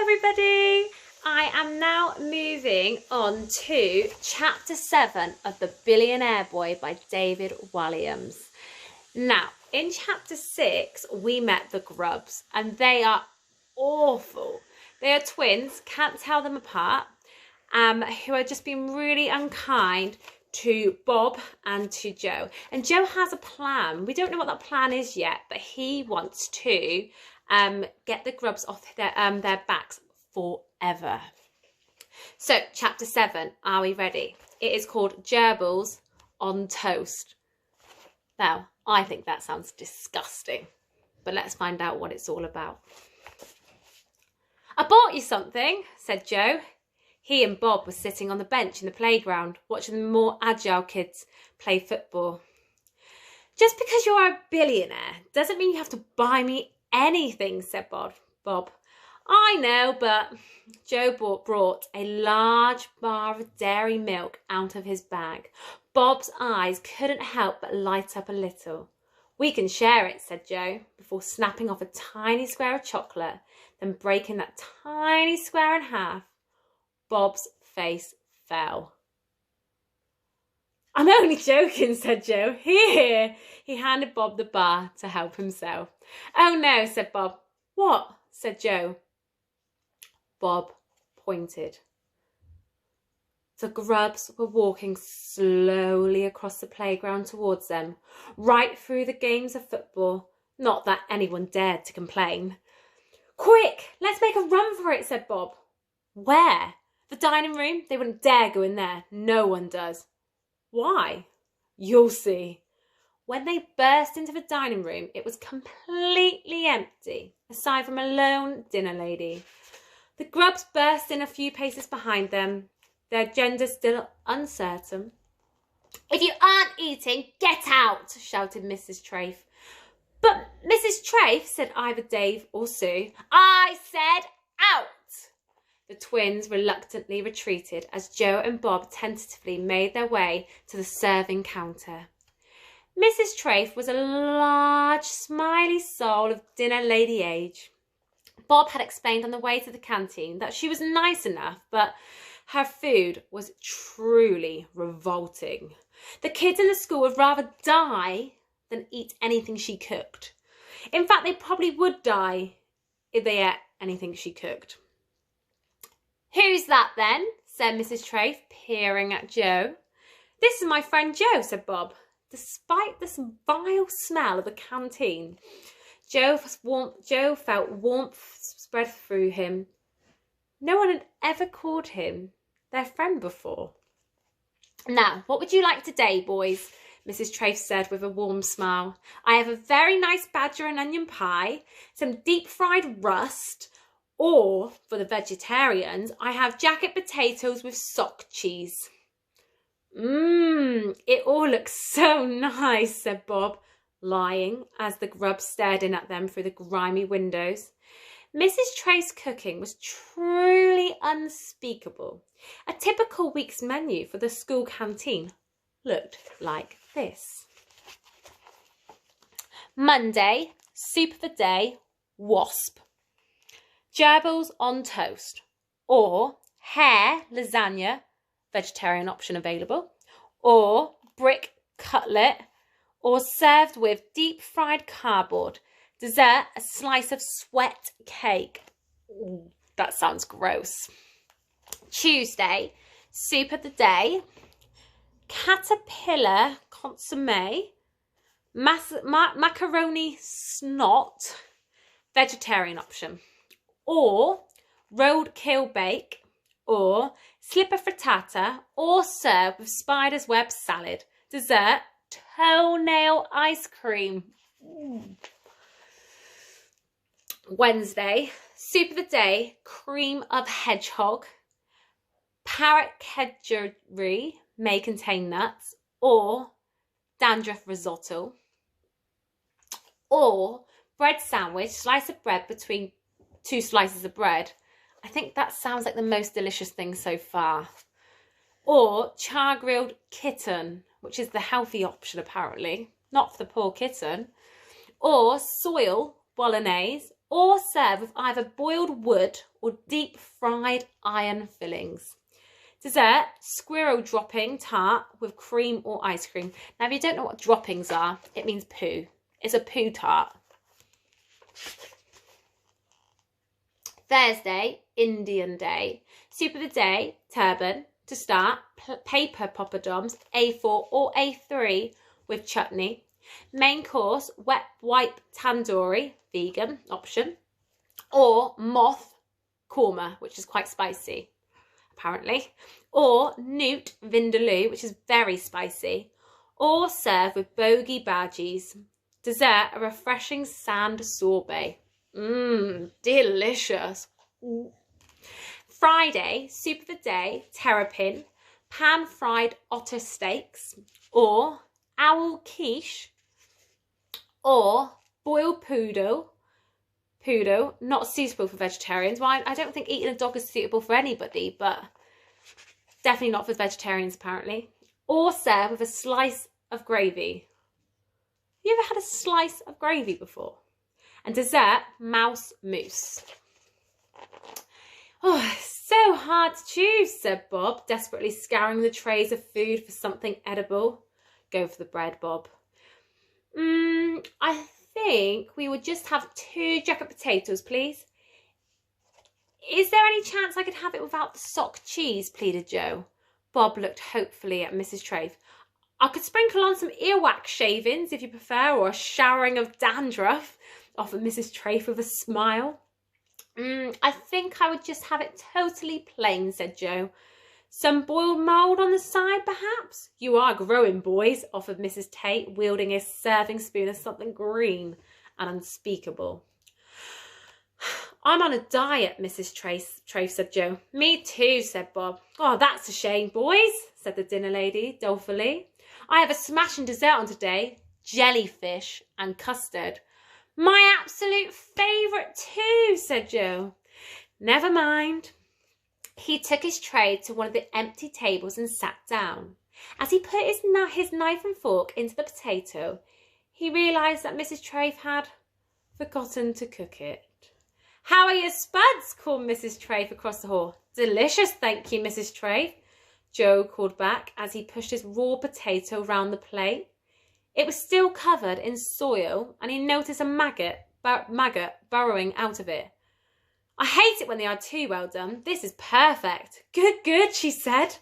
everybody. I am now moving on to chapter 7 of The Billionaire Boy by David Walliams. Now, in chapter 6, we met the Grubs and they are awful. They are twins, can't tell them apart, who are just being really unkind to Bob and to Joe. And Joe has a plan. We don't know what that plan is yet, but he wants to get the Grubs off their backs forever. So, chapter 7, are we ready? It is called Gerbils on Toast. Now, I think that sounds disgusting, but let's find out what it's all about. I bought you something, said Joe. He and Bob were sitting on the bench in the playground, watching the more agile kids play football. Just because you're a billionaire doesn't mean you have to buy me anything, said Bob. I know, but Joe brought a large bar of dairy milk out of his bag. Bob's eyes couldn't help but light up a little. We can share it, said Joe, before snapping off a tiny square of chocolate, then breaking that tiny square in half. Bob's face fell. I'm only joking, said Joe. Here. He handed Bob the bar to help himself. Oh no, said Bob. What? Said Joe. Bob pointed. The Grubs were walking slowly across the playground towards them, right through the games of football. Not that anyone dared to complain. Quick, let's make a run for it, said Bob. Where? The dining room? They wouldn't dare go in there. No one does. Why? You'll see. When they burst into the dining room, it was completely empty, aside from a lone dinner lady. The Grubs burst in a few paces behind them, their gender still uncertain. If you aren't eating, get out, shouted Mrs. Trafe. But Mrs. Trafe, said either Dave or Sue. I said out. The twins reluctantly retreated as Joe and Bob tentatively made their way to the serving counter. Mrs. Trafe was a large, smiley soul of dinner lady age. Bob had explained on the way to the canteen that she was nice enough, but her food was truly revolting. The kids in the school would rather die than eat anything she cooked. In fact, they probably would die if they ate anything she cooked. Who's that then? Said Mrs. Trafe, peering at Joe. This is my friend Joe, said Bob. Despite this vile smell of the canteen, Joe felt warmth spread through him. No one had ever called him their friend before. Now, what would you like today, boys? Mrs. Trafe said with a warm smile. I have a very nice badger and onion pie, some deep-fried rust, or, for the vegetarians, I have jacket potatoes with sock cheese. It all looks so nice, said Bob, lying as the Grubs stared in at them through the grimy windows. Mrs. Trafe's cooking was truly unspeakable. A typical week's menu for the school canteen looked like this. Monday, soup of the day, wasp. Gerbils on toast, or hare lasagna, vegetarian option available, or brick cutlet, or served with deep-fried cardboard. Dessert, a slice of sweat cake. Ooh, that sounds gross. Tuesday, soup of the day, caterpillar consomme, macaroni snot, vegetarian option, or roadkill bake, or slipper frittata, or served with spider's web salad. Dessert, toenail ice cream. Ooh. Wednesday, soup of the day, cream of hedgehog, parrot kedgeree, may contain nuts, or dandruff risotto, or bread sandwich, slice of bread between two slices of bread. I think that sounds like the most delicious thing so far. Or char-grilled kitten, which is the healthy option apparently, not for the poor kitten. Or soil bolognese, or serve with either boiled wood or deep fried iron fillings. Dessert, squirrel dropping tart with cream or ice cream. Now, if you don't know what droppings are, it means poo. It's a poo tart. Thursday, Indian day. Soup of the day, turban. To start, paper poppadoms, A4 or A3 with chutney. Main course, wet wipe tandoori, vegan option. Or moth korma, which is quite spicy, apparently. Or newt vindaloo, which is very spicy. Or serve with bogey bhajis. Dessert, a refreshing sand sorbet. Delicious. Friday, soup of the day, terrapin, pan-fried otter steaks, or owl quiche, or boiled poodle, not suitable for vegetarians. Well, I don't think eating a dog is suitable for anybody, but definitely not for vegetarians, apparently. Or serve with a slice of gravy. Have you ever had a slice of gravy before? And dessert, mouse mousse. Oh, so hard to choose, said Bob, desperately scouring the trays of food for something edible. Go for the bread, Bob. I think we would just have 2 jacket potatoes, please. Is there any chance I could have it without the sock cheese, pleaded Joe. Bob looked hopefully at Mrs. Trafe. I could sprinkle on some earwax shavings if you prefer, or a showering of dandruff, offered Mrs. Trafe with a smile. I think I would just have it totally plain, said Joe. Some boiled mould on the side, perhaps? You are growing, boys, offered Mrs. Tate, wielding a serving spoon of something green and unspeakable. I'm on a diet, Mrs. Trafe, said Joe. Me too, said Bob. Oh, that's a shame, boys, said the dinner lady dolefully. I have a smashing dessert on today, jellyfish and custard. My absolute favourite too, said Joe. Never mind. He took his tray to one of the empty tables and sat down. As he put his knife and fork into the potato, he realised that Mrs. Trafe had forgotten to cook it. How are your spuds? Called Mrs. Trafe across the hall. Delicious, thank you, Mrs. Trafe, Joe called back as he pushed his raw potato round the plate. It was still covered in soil, and he noticed a maggot burrowing out of it. I hate it when they are too well done. This is perfect. Good, good, she said.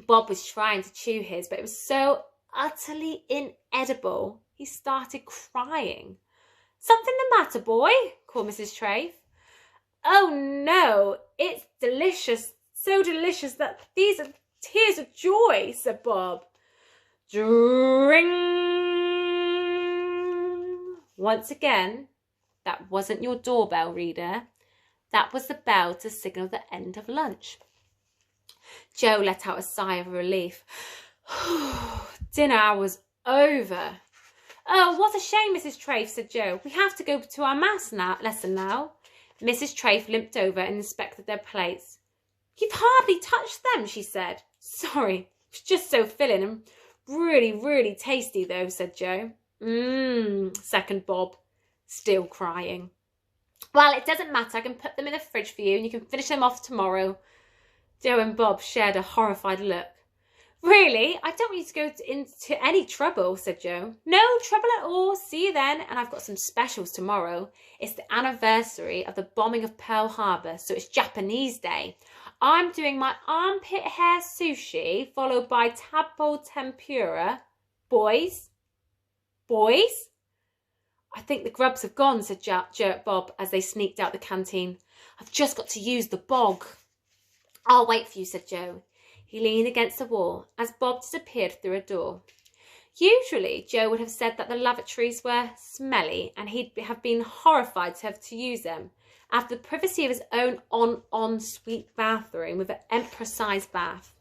Bob was trying to chew his, but it was so utterly inedible, he started crying. Something the matter, boy? Called Mrs. Trafe. Oh, no, it's delicious, so delicious that these are tears of joy, said Bob. Dring! Once again, that wasn't your doorbell, reader. That was the bell to signal the end of lunch. Joe let out a sigh of relief. Dinner hour was over. Oh, what a shame, Mrs. Trafe, said Joe. We have to go to our maths lesson now. Mrs. Trafe limped over and inspected their plates. You've hardly touched them, she said. Sorry, it's just so filling and really, really tasty, though, said Joe. Second Bob, still crying. Well, it doesn't matter. I can put them in the fridge for you and you can finish them off tomorrow. Joe and Bob shared a horrified look. Really? I don't want you to go into any trouble, said Joe. No trouble at all. See you then. And I've got some specials tomorrow. It's the anniversary of the bombing of Pearl Harbor, so it's Japanese Day. I'm doing my armpit hair sushi, followed by tadpole tempura. Boys? Boys? I think the grubs have gone, said Jerk Bob as they sneaked out the canteen. I've just got to use the bog. I'll wait for you, said Joe. He leaned against the wall as Bob disappeared through a door. Usually, Joe would have said that the lavatories were smelly and he'd have been horrified to have to use them after the privacy of his own en-suite bathroom with an emperor-sized bath.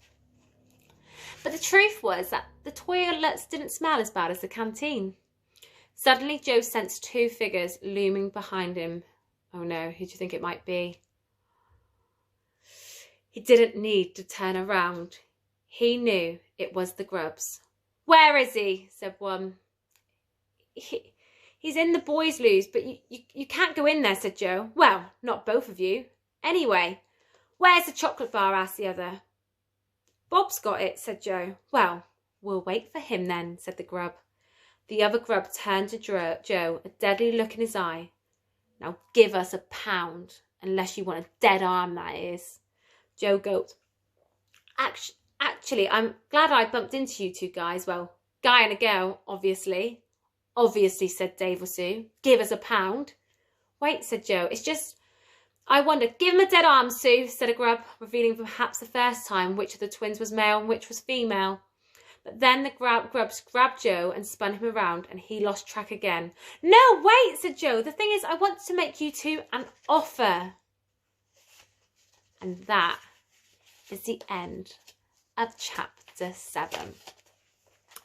But the truth was that the toilets didn't smell as bad as the canteen. Suddenly, Joe sensed 2 figures looming behind him. Oh no, who do you think it might be? He didn't need to turn around. He knew it was the grubs. Where is he? Said one. He's in the boys' loos, but you can't go in there, said Joe. Well, not both of you. Anyway, where's the chocolate bar, asked the other. Bob's got it, said Joe. Well, we'll wait for him then, said the grub. The other grub turned to Joe, a deadly look in his eye. Now give us £1, unless you want a dead arm, that is. Joe gulped. Actually, I'm glad I bumped into you two guys. Well, guy and a girl, obviously. Obviously, said Dave or Sue. Give us £1. Wait, said Joe. It's just, I wonder. Give him a dead arm, Sue, said a grub, revealing for perhaps the first time which of the twins was male and which was female. But then the grubs grabbed Joe and spun him around, and he lost track again. No, wait, said Joe. The thing is, I want to make you two an offer. And that is the end of chapter 7.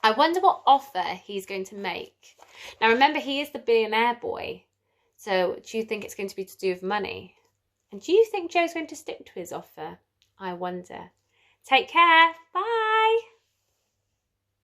I wonder what offer he's going to make. Now, remember, he is the billionaire boy. So do you think it's going to be to do with money? And do you think Joe's going to stick to his offer? I wonder. Take care. Bye.